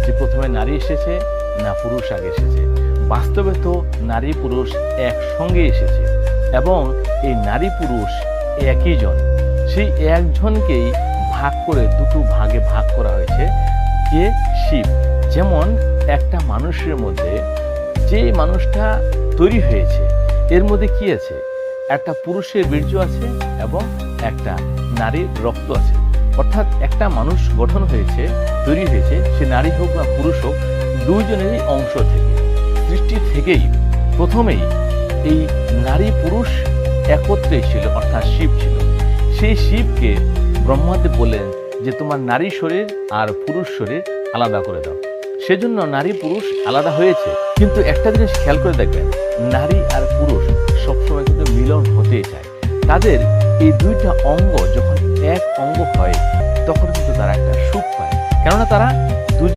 যে প্রথমে নারী এসেছে না পুরুষ আগে এসেছে। বাস্তবে তো নারী পুরুষ একসঙ্গে এসেছে এবং এই নারী পুরুষ একই জন। সেই একজনকেই ভাগ করে দুটো ভাগে ভাগ করা হয়েছে, যে শিব। যেমন একটা মানুষের মধ্যে যে মানুষটা তৈরি হয়েছে এর মধ্যে কি আছে? একটা পুরুষের বীর্য আছে এবং একটা নারীর রক্ত আছে। অর্থাৎ একটা মানুষ গঠন হয়েছে, তৈরি হয়েছে, সে নারী হোক বা পুরুষ হোক, দুইজনেরই অংশ থেকে, সৃষ্টি থেকেই প্রথমেই এই নারী পুরুষ একত্রে ছিল, অর্থাৎ শিব ছিল। সেই শিবকে ব্রহ্মাদেব বললেন যে তোমার নারী শরীর আর পুরুষ শরীর আলাদা করে দাও। সেজন্য নারী পুরুষ আলাদা হয়েছে। কিন্তু একটা জিনিস খেয়াল করে দেখবেন, নারী আর পুরুষ সবসময় কিন্তু মিলন হতেই চায়। তাদের এই দুইটা অঙ্গ যখন এক অঙ্গ হয় তখন কিন্তু তারা একটা সুখ পায়, কেননা তারা